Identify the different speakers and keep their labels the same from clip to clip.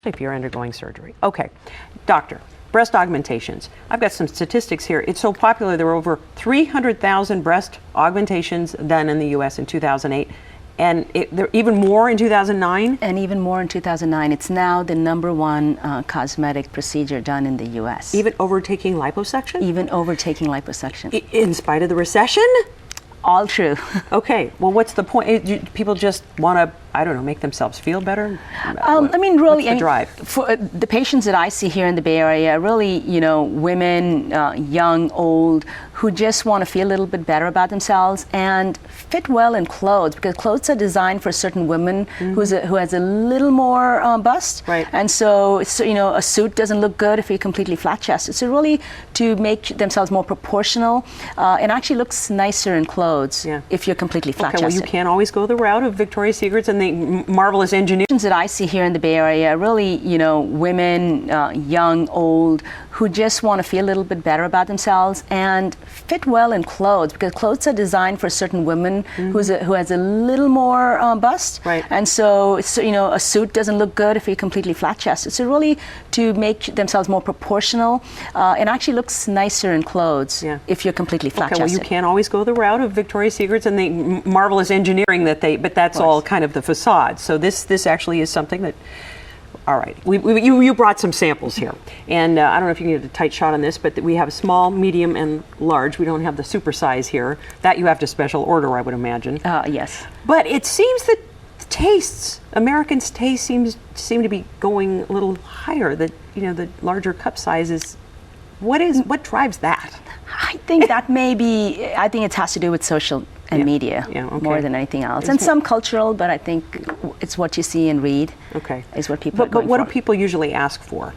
Speaker 1: if you're undergoing surgery. Okay, doctor, breast augmentations. I've got some statistics here. It's so popular, there were over 300,000 breast augmentations done in the US in 2008. And there even more in 2009?
Speaker 2: And even more in 2009. It's now the #1 cosmetic procedure done in the US.
Speaker 1: Even overtaking liposuction?
Speaker 2: Even overtaking liposuction.
Speaker 1: In spite of the recession?
Speaker 2: All true.
Speaker 1: Okay, well, what's the point? Do people just want to, I don't know, make themselves feel better?
Speaker 2: I mean, really,
Speaker 1: what's the drive?
Speaker 2: For the patients that I see here in the Bay Area, really, women, young, old, who just want to feel a little bit better about themselves and fit well in clothes, because clothes are designed for certain women who has a little more bust.
Speaker 1: Right.
Speaker 2: And so, a suit doesn't look good if you're completely flat-chested. So really, to make themselves more proportional, and actually looks nicer in clothes if you're completely flat-chested.
Speaker 1: Okay, well, you can't always go the route of Victoria's Secrets and the marvelous engineering
Speaker 2: that I see here in the Bay Area, really, women, young, old, who just want to feel a little bit better about themselves and fit well in clothes, because clothes are designed for certain women who has a little more bust.
Speaker 1: Right.
Speaker 2: And so, a suit doesn't look good if you're completely flat-chested. So really, to make themselves more proportional, and actually looks nicer in clothes if you're completely flat-chested.
Speaker 1: Okay, well, you can't always go the route of Victoria's Secrets and the marvelous engineering but that's all kind of the facade. So this actually is something that, all right, you brought some samples here. And I don't know if you can get a tight shot on this, but we have a small, medium, and large. We don't have the super size here. That you have to special order, I would imagine.
Speaker 2: Yes.
Speaker 1: But it seems that Americans' taste seem to be going a little higher. That the larger cup sizes. What drives that?
Speaker 2: I think that I think it has to do with social and media more than anything else. And some cultural, but I think it's what you see and read is what people are going
Speaker 1: But what
Speaker 2: for.
Speaker 1: do people usually ask for?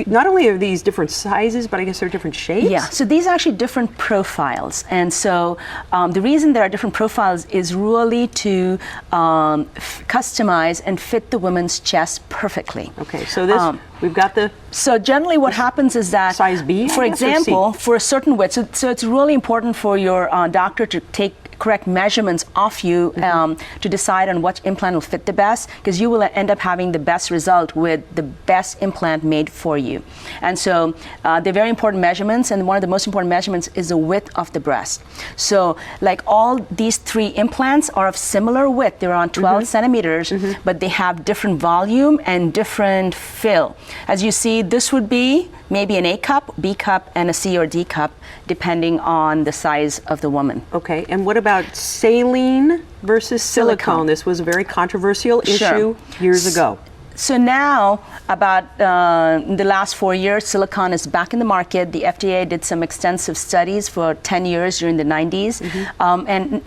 Speaker 1: Not only are these different sizes, but I guess they're different shapes?
Speaker 2: Yeah, so these are actually different profiles. And so the reason there are different profiles is really to customize and fit the woman's chest perfectly.
Speaker 1: Okay, so this, we've got the...
Speaker 2: So generally what happens is that,
Speaker 1: size B,
Speaker 2: for example, for a certain width, so it's really important for your doctor to take correct measurements of you to decide on what implant will fit the best, because you will end up having the best result with the best implant made for you. And so they're very important measurements, and one of the most important measurements is the width of the breast. So like all these 3 implants are of similar width. They're on 12 centimeters, but they have different volume and different fill. As you see, this would be maybe an A cup, B cup, and a C or D cup, depending on the size of the woman.
Speaker 1: Okay, and what about saline versus silicone? This was a very controversial issue years ago.
Speaker 2: So now, about the last 4 years, silicone is back in the market. The FDA did some extensive studies for 10 years during the 90s. And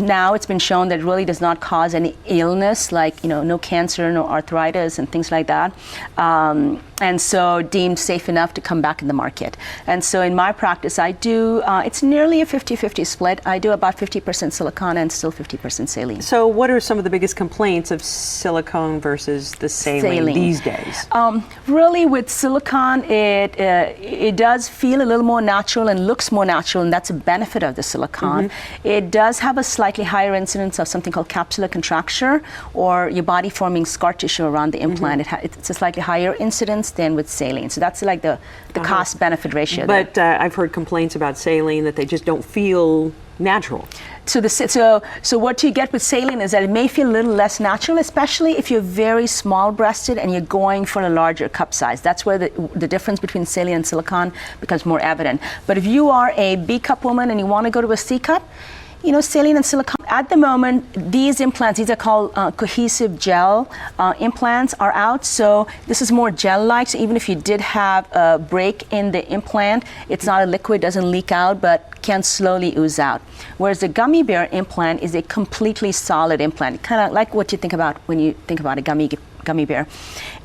Speaker 2: now it's been shown that it really does not cause any illness, like no cancer, no arthritis, and things like that. And so deemed safe enough to come back in the market. And so in my practice, I do, it's nearly a 50-50 split. I do about 50% silicone and still 50% saline.
Speaker 1: So what are some of the biggest complaints of silicone versus the saline these days?
Speaker 2: Really, with silicone, it does feel a little more natural and looks more natural, and that's a benefit of the silicone. It does have a slightly higher incidence of something called capsular contracture, or your body forming scar tissue around the implant. It's a slightly higher incidence than with saline. So that's like the cost-benefit ratio.
Speaker 1: But I've heard complaints about saline that they just don't feel natural.
Speaker 2: So what you get with saline is that it may feel a little less natural, especially if you're very small-breasted and you're going for a larger cup size. That's where the difference between saline and silicone becomes more evident. But if you are a B cup woman and you want to go to a C cup, saline and silicone. At the moment, these implants, these are called cohesive gel implants, are out. So this is more gel-like. So even if you did have a break in the implant, it's not a liquid, doesn't leak out, but can slowly ooze out. Whereas the gummy bear implant is a completely solid implant, kind of like what you think about when you think about a gummy bear.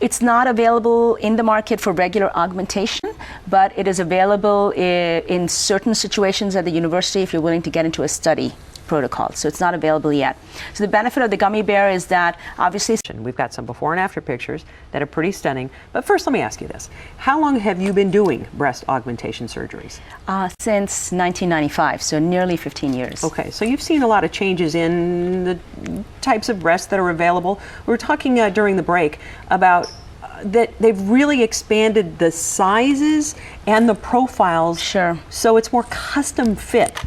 Speaker 2: It's not available in the market for regular augmentation, but it is available in certain situations at the university if you're willing to get into a study protocol. So it's not available yet. So the benefit of the gummy bear is that obviously
Speaker 1: We've got some before and after pictures that are pretty stunning. But first, let me ask you this. How long have you been doing breast augmentation surgeries?
Speaker 2: since 1995, so nearly 15 years.
Speaker 1: Okay, so you've seen a lot of changes in the types of breasts that are available. We were talking during the break about that they've really expanded the sizes and the profiles.
Speaker 2: Sure.
Speaker 1: So it's more custom fit,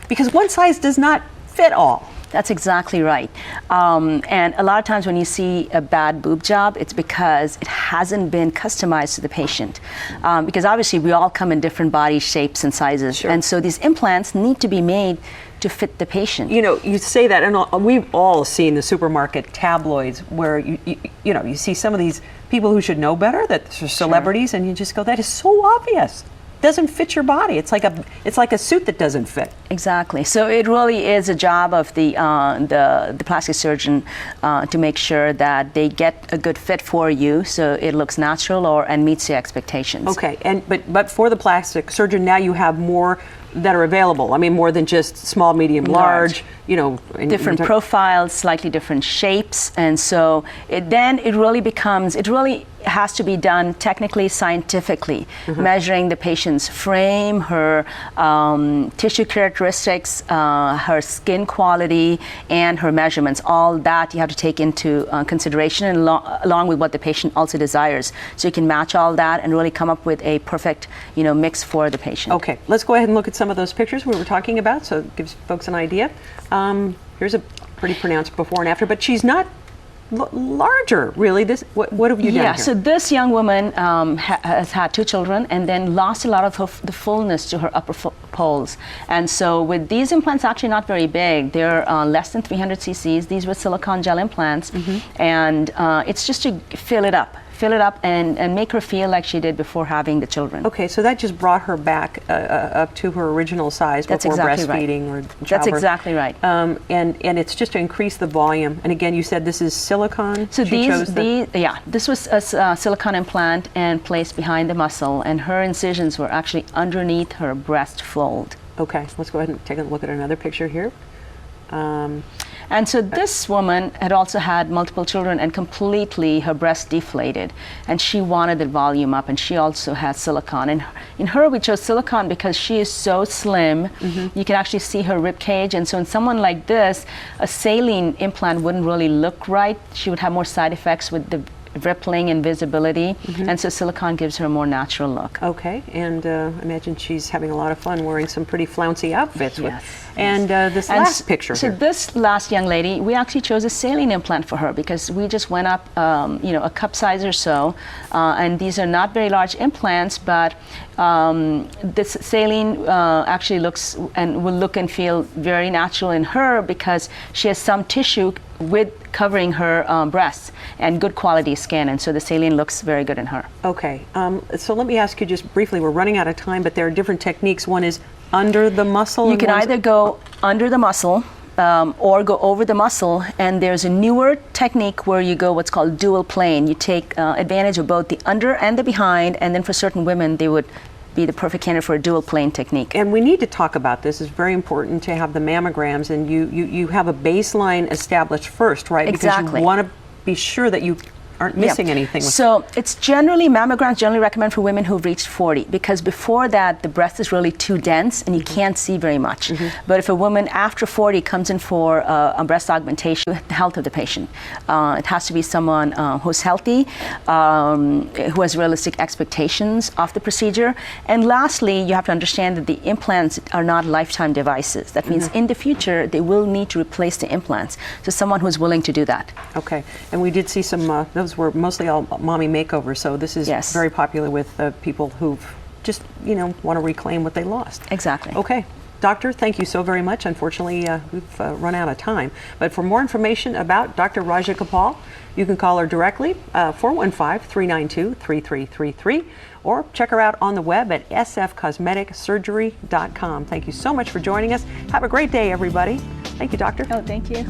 Speaker 1: because one size does not fit all.
Speaker 2: That's exactly right. And a lot of times when you see a bad boob job, it's because it hasn't been customized to the patient. Because obviously we all come in different body shapes and sizes.
Speaker 1: Sure.
Speaker 2: And so these implants need to be made to fit the patient.
Speaker 1: You know, you say that, and we've all seen the supermarket tabloids where you see some of these people who should know better, that are celebrities, and you just go, that is so obvious. Doesn't fit your body. It's like a suit that doesn't fit.
Speaker 2: Exactly. So it really is a job of the plastic surgeon to make sure that they get a good fit for you, so it looks natural and meets your expectations.
Speaker 1: Okay, but for the plastic surgeon now you have more that are available. I mean, more than just small, medium, large. You know,
Speaker 2: different profiles, slightly different shapes, and so it really has to be done technically, scientifically, measuring the patient's frame, her tissue characteristics, her skin quality, and her measurements. All that you have to take into consideration, and along with what the patient also desires. So you can match all that and really come up with a perfect, mix for the patient.
Speaker 1: Okay, let's go ahead and look at some of those pictures we were talking about, so it gives folks an idea. Here's a pretty pronounced before and after, but she's not larger, really. What have you done here?
Speaker 2: So this young woman has had 2 children and then lost a lot of the fullness to her upper poles. And so with these implants, actually not very big, they're less than 300 cc's. These were silicone gel implants, and it's just to fill it up and make her feel like she did before having the children.
Speaker 1: Okay, so that just brought her back up to her original size before breastfeeding or childbirth.
Speaker 2: That's exactly right.
Speaker 1: And it's just to increase the volume. And again, you said this is silicone.
Speaker 2: So this was a silicone implant and placed behind the muscle, and her incisions were actually underneath her breast fold.
Speaker 1: Okay, let's go ahead and take a look at another picture here.
Speaker 2: And so this woman had also had multiple children and completely her breast deflated, and she wanted the volume up, and she also has silicone. And in her we chose silicone because she is so slim, you can actually see her rib cage, and so in someone like this, a saline implant wouldn't really look right. She would have more side effects with the rippling and visibility, and so silicone gives her a more natural look.
Speaker 1: Okay, and I imagine she's having a lot of fun wearing some pretty flouncy outfits.
Speaker 2: Yes.
Speaker 1: And this last picture
Speaker 2: so
Speaker 1: here.
Speaker 2: This last young lady, we actually chose a saline implant for her because we just went up a cup size or so, and these are not very large implants, but this saline actually looks and will look and feel very natural in her because she has some tissue with covering her breasts and good quality skin, and so the saline looks very good in her.
Speaker 1: Okay, so let me ask you just briefly, we're running out of time, but there are different techniques. One is under the muscle.
Speaker 2: You can either go under the muscle or go over the muscle, and there's a newer technique where you go what's called dual plane. You take advantage of both the under and the behind, and then for certain women they would be the perfect candidate for a dual plane technique.
Speaker 1: And we need to talk about this. It's very important to have the mammograms, and you have a baseline established first, right?
Speaker 2: Exactly.
Speaker 1: Because you want to be sure that you aren't missing anything.
Speaker 2: So it's mammograms generally recommend for women who've reached 40, because before that the breast is really too dense and you can't see very much. But if a woman after 40 comes in for a breast augmentation, the health of the patient. It has to be someone who's healthy, who has realistic expectations of the procedure. And lastly, you have to understand that the implants are not lifetime devices. That means in the future they will need to replace the implants. So someone who's willing to do that.
Speaker 1: Okay, and we did see some, those were mostly all mommy makeovers, so this is very popular with people who just, want to reclaim what they lost.
Speaker 2: Exactly.
Speaker 1: Okay. Doctor, thank you so very much. Unfortunately, we've run out of time. But for more information about Dr. Rajagopal, you can call her directly, 415-392-3333, or check her out on the web at sfcosmeticsurgery.com. Thank you so much for joining us. Have a great day, everybody. Thank you, Doctor.
Speaker 2: Oh, thank you.